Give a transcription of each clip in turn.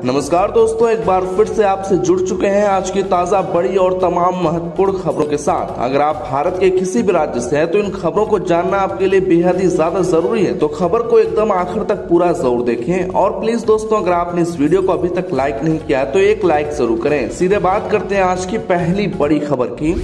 नमस्कार दोस्तों, एक बार फिर से आपसे जुड़ चुके हैं आज की ताजा बड़ी और तमाम महत्वपूर्ण खबरों के साथ। अगर आप भारत के किसी भी राज्य से हैं तो इन खबरों को जानना आपके लिए बेहद ही ज्यादा जरूरी है, तो खबर को एकदम आखिर तक पूरा जरूर देखें। और प्लीज दोस्तों, अगर आपने इस वीडियो को अभी तक लाइक नहीं किया तो एक लाइक जरूर करें। सीधे बात करते हैं आज की पहली बड़ी खबर की।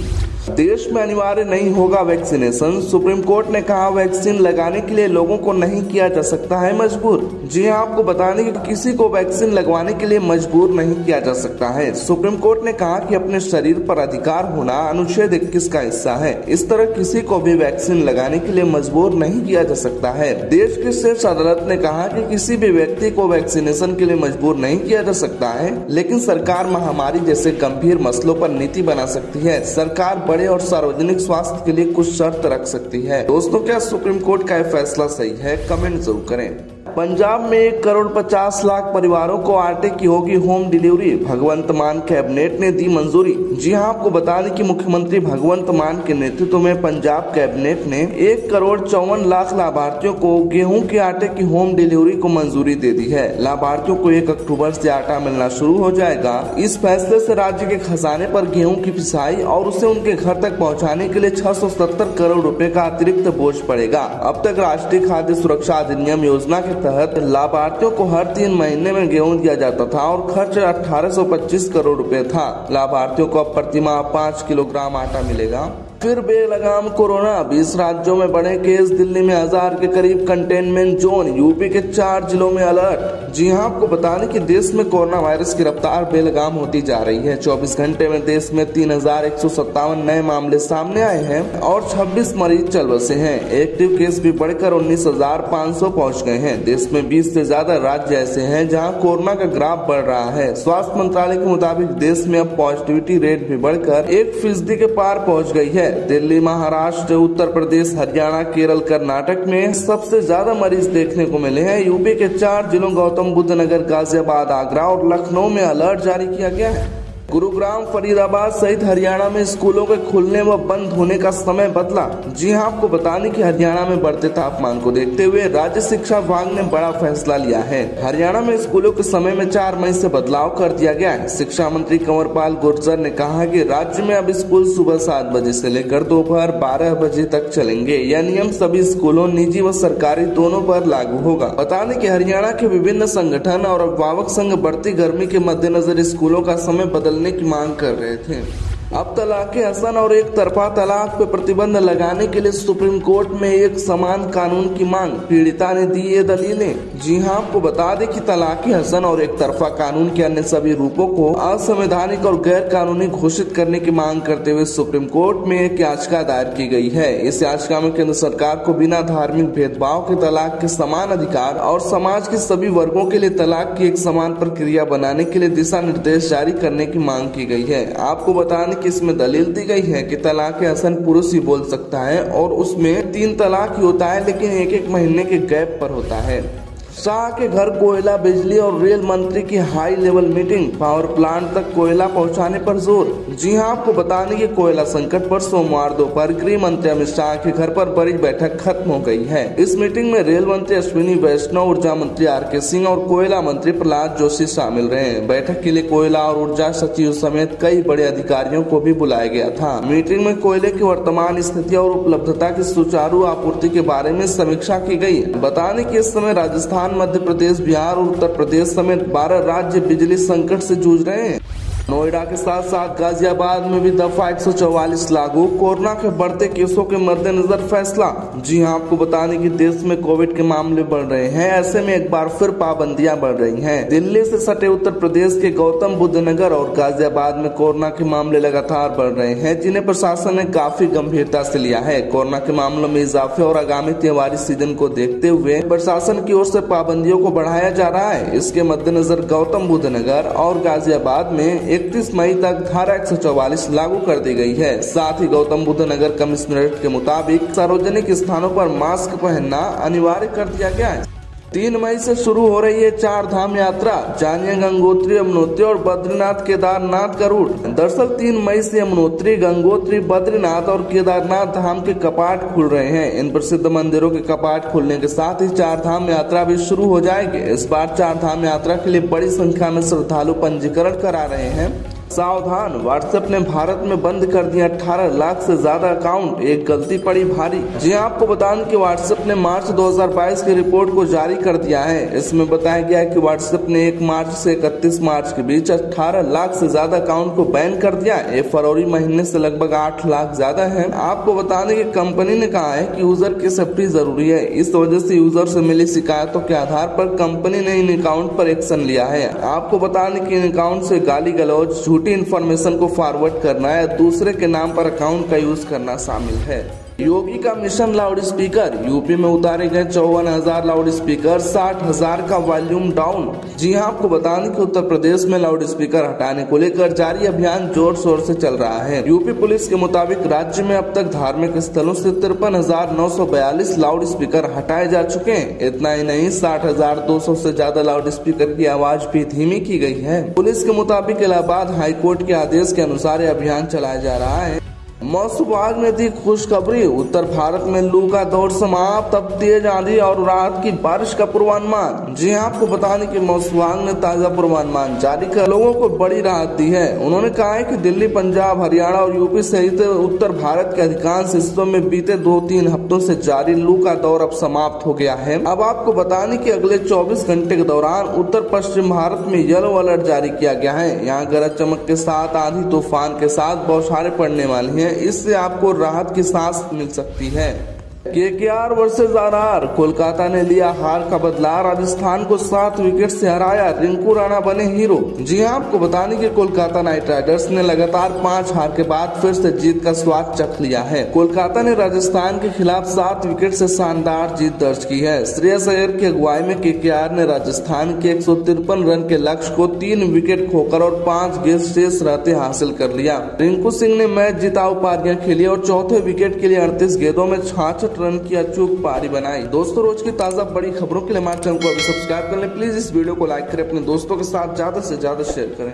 देश में अनिवार्य नहीं होगा वैक्सीनेशन। सुप्रीम कोर्ट ने कहा वैक्सीन लगाने के लिए लोगों को नहीं किया जा सकता है मजबूर। जी हां, आपको बताने कि किसी को वैक्सीन लगवाने के लिए मजबूर नहीं किया जा सकता है। सुप्रीम कोर्ट ने कहा कि अपने शरीर पर अधिकार होना अनुच्छेद 21 का हिस्सा है। इस तरह किसी को भी वैक्सीन लगाने के लिए मजबूर नहीं किया जा सकता है। देश की शीर्ष अदालत ने कहा कि किसी भी व्यक्ति को वैक्सीनेशन के लिए मजबूर नहीं किया जा सकता है, लेकिन सरकार महामारी जैसे गंभीर मसलों पर नीति बना सकती है। सरकार बड़े और सार्वजनिक स्वास्थ्य के लिए कुछ शर्त रख सकती है। दोस्तों, क्या सुप्रीम कोर्ट का यह फैसला सही है? कमेंट जरूर करें। पंजाब में 1,50,00,000 परिवारों को आटे की होगी होम डिलीवरी। भगवंत मान कैबिनेट ने दी मंजूरी। जी हां, आपको बता दें कि मुख्यमंत्री भगवंत मान के नेतृत्व में पंजाब कैबिनेट ने 1,54,00,000 लाभार्थियों को गेहूं के आटे की होम डिलीवरी को मंजूरी दे दी है। लाभार्थियों को 1 अक्टूबर से आटा मिलना शुरू हो जाएगा। इस फैसले से राज्य के खजाने पर गेहूं की पिसाई और उसे उनके घर तक पहुँचाने के लिए 670 करोड़ रुपए का अतिरिक्त बोझ पड़ेगा। अब तक राष्ट्रीय खाद्य सुरक्षा अधिनियम योजना के तहत लाभार्थियों को हर 3 महीने में गेहूं दिया जाता था और खर्च 1825 करोड़ रुपए था। लाभार्थियों को अब प्रतिमाह 5 किलोग्राम आटा मिलेगा। फिर बेलगाम कोरोना। 20 राज्यों में बढ़े केस। दिल्ली में 1000 के करीब कंटेनमेंट जोन। यूपी के 4 जिलों में अलर्ट। जी हां, आपको बता दें कि देश में कोरोना वायरस की रफ्तार बेलगाम होती जा रही है। 24 घंटे में देश में 3157 नए मामले सामने आए हैं और 26 मरीज चल बसे हैं। एक्टिव केस भी बढ़कर 19,500 पहुँच गए हैं। देश में 20 से ज्यादा राज्य ऐसे हैं जहाँ कोरोना का ग्राफ बढ़ रहा है। स्वास्थ्य मंत्रालय के मुताबिक देश में अब पॉजिटिविटी रेट भी बढ़कर 1% के पार पहुँच गई है। दिल्ली, महाराष्ट्र, उत्तर प्रदेश, हरियाणा, केरल, कर्नाटक में सबसे ज्यादा मरीज देखने को मिले हैं। यूपी के 4 जिलों गौतम बुद्ध नगर, गाजियाबाद, आगरा और लखनऊ में अलर्ट जारी किया गया है। गुरुग्राम, फरीदाबाद सहित हरियाणा में स्कूलों के खुलने व बंद होने का समय बदला। जी हां, आपको बताने कि हरियाणा में बढ़ते तापमान को देखते हुए राज्य शिक्षा विभाग ने बड़ा फैसला लिया है। हरियाणा में स्कूलों के समय में 4 मई से बदलाव कर दिया गया है। शिक्षा मंत्री कंवरपाल गुर्जर ने कहा कि राज्य में अब स्कूल सुबह 7 बजे से लेकर दोपहर 12 बजे तक चलेंगे। यह नियम सभी स्कूलों, निजी व सरकारी दोनों पर लागू होगा। बता दें कि हरियाणा के विभिन्न संगठन और अभिभावक संघ बढ़ती गर्मी के मद्देनजर स्कूलों का समय बदलने की मांग कर रहे थे। अब तलाक़े हसन और एक तरफा तलाक पे प्रतिबंध लगाने के लिए सुप्रीम कोर्ट में एक समान कानून की मांग। पीड़िता ने दी ये दलीलें। जी हां, आपको बता दें कि तलाक़े हसन और एक तरफा कानून के अन्य सभी रूपों को असंवैधानिक और गैर कानूनी घोषित करने की मांग करते हुए सुप्रीम कोर्ट में एक याचिका दायर की गई है। इस याचिका में केंद्र सरकार को बिना धार्मिक भेदभाव के तलाक के समान अधिकार और समाज के सभी वर्गों के लिए तलाक की एक समान प्रक्रिया बनाने के लिए दिशा निर्देश जारी करने की मांग की गई है। आपको बताने कि इसमें दलील दी गई है कि तलाक हसन पुरुष ही बोल सकता है और उसमें 3 तलाक ही होता है, लेकिन 1-1 महीने के गैप पर होता है। शाह के घर कोयला, बिजली और रेल मंत्री की high level meeting. Power plant तक कोयला पहुंचाने पर जोर। जी हां, आपको बताने की कोयला संकट पर सोमवार दोपहर गृह मंत्री अमित शाह के घर पर बड़ी बैठक खत्म हो गई है। इस मीटिंग में रेल मंत्री अश्विनी वैष्णव, ऊर्जा मंत्री आर.के. सिंह और कोयला मंत्री प्रहलाद जोशी शामिल रहे। बैठक के लिए कोयला और ऊर्जा सचिव समेत कई बड़े अधिकारियों को भी बुलाया गया था। मीटिंग में कोयले की वर्तमान स्थिति और उपलब्धता की सुचारू आपूर्ति के बारे में समीक्षा की गई। बताने कि इस समय राजस्थान, मध्य प्रदेश, बिहार और उत्तर प्रदेश समेत 12 राज्य बिजली संकट से जूझ रहे हैं। नोएडा के साथ साथ गाजियाबाद में भी दफा 144 लागू। कोरोना के बढ़ते केसों के मद्देनजर फैसला। जी हां, आपको बताने कि देश में कोविड के मामले बढ़ रहे हैं। ऐसे में एक बार फिर पाबंदियां बढ़ रही हैं। दिल्ली से सटे उत्तर प्रदेश के गौतम बुद्ध नगर और गाजियाबाद में कोरोना के मामले लगातार बढ़ रहे हैं, जिन्हें प्रशासन ने काफी गंभीरता से लिया है। कोरोना के मामलों में इजाफे और आगामी त्योहारी सीजन को देखते हुए प्रशासन की ओर से पाबंदियों को बढ़ाया जा रहा है। इसके मद्देनजर गौतम बुद्ध नगर और गाजियाबाद में 31 मई तक धारा 144 लागू कर दी गई है। साथ ही गौतम बुद्ध नगर कमिश्नरेट के मुताबिक सार्वजनिक स्थानों पर मास्क पहनना अनिवार्य कर दिया गया है। 3 मई से शुरू हो रही है 4 धाम यात्रा। जानिए गंगोत्री, यमुनोत्री और बद्रीनाथ केदारनाथ का रूट। दरअसल 3 मई से यमुनोत्री, गंगोत्री, बद्रीनाथ और केदारनाथ धाम के कपाट खुल रहे हैं। इन प्रसिद्ध मंदिरों के कपाट खुलने के साथ ही 4 धाम यात्रा भी शुरू हो जाएगी। इस बार 4 धाम यात्रा के लिए बड़ी संख्या में श्रद्धालु पंजीकरण करा रहे हैं। सावधान, व्हाट्सएप ने भारत में बंद कर दिया 18 लाख से ज्यादा अकाउंट, एक गलती पड़ी भारी। जी आपको बता दें कि व्हाट्सएप ने मार्च 2022 की रिपोर्ट को जारी कर दिया है। इसमें बताया गया है कि व्हाट्सएप ने 1 मार्च से 31 मार्च के बीच 18 लाख से ज्यादा अकाउंट को बैन कर दिया है। फरवरी महीने से लगभग 8 लाख ज्यादा है। आपको बता दें कि कंपनी ने कहा है कि यूजर की सेफ्टी जरूरी है। इस वजह से यूजर से मिली शिकायतों के आधार पर कंपनी ने इन अकाउंट पर एक्शन लिया है। आपको बता दें कि इन अकाउंट से गाली गलौज, झूठी इंफॉर्मेशन को फॉरवर्ड करना या दूसरे के नाम पर अकाउंट का यूज करना शामिल है। योगी का मिशन लाउड स्पीकर, यूपी में उतारे गए 54,000 लाउड स्पीकर, 60,000 का वॉल्यूम डाउन। जी हां, आपको बता दें कि उत्तर प्रदेश में लाउड स्पीकर हटाने को लेकर जारी अभियान जोर शोर से चल रहा है। यूपी पुलिस के मुताबिक राज्य में अब तक धार्मिक स्थलों से 53,942 लाउड स्पीकर हटाए जा चुके हैं। इतना ही नहीं, 60,200 से ज्यादा लाउड स्पीकर की आवाज भी धीमी की गई है। पुलिस के मुताबिक इलाहाबाद हाईकोर्ट के आदेश के अनुसार यह अभियान चलाया जा रहा है। मौसम विभाग ने दी खुशखबरी, उत्तर भारत में लू का दौर समाप्त, अब तेज आंधी और रात की बारिश का पूर्वानुमान। जी हां, आपको बताने कि मौसम विभाग ने ताजा पूर्वानुमान जारी कर लोगों को बड़ी राहत दी है। उन्होंने कहा है कि दिल्ली, पंजाब, हरियाणा और यूपी सहित उत्तर भारत के अधिकांश हिस्सों में बीते 2-3 हफ्तों से जारी लू का दौर अब समाप्त हो गया है। अब आपको बताने कि अगले 24 घंटे के दौरान उत्तर पश्चिम भारत में येलो अलर्ट जारी किया गया है। यहाँ गरज चमक के साथ आंधी तूफान के साथ बौछारें पड़ने वाली है। इससे आपको राहत की सांस मिल सकती है। KKR वर्सेस RR, कोलकाता ने लिया हार का बदला, राजस्थान को 7 विकेट से हराया, रिंकू राणा बने हीरो। जी हां, आपको बताने कि कोलकाता नाइट राइडर्स ने लगातार 5 हार के बाद फिर से जीत का स्वाद चख लिया है। कोलकाता ने राजस्थान के खिलाफ 7 विकेट से शानदार जीत दर्ज की है। श्रेयस अय्यर की अगुवाई में KKR ने राजस्थान के 153 रन के लक्ष्य को 3 विकेट खोकर और 5 गेंद शेष रहते हासिल कर लिया। रिंकू सिंह ने मैच जिताऊ पारियां खेली और चौथे विकेट के लिए 38 गेंदों में 66 रन की अचूक पारी बनाई। दोस्तों, रोज की ताजा बड़ी खबरों के लिए हमारे चैनल को अभी सब्सक्राइब कर लें। प्लीज इस वीडियो को लाइक करें, अपने दोस्तों के साथ ज्यादा से ज्यादा शेयर करें।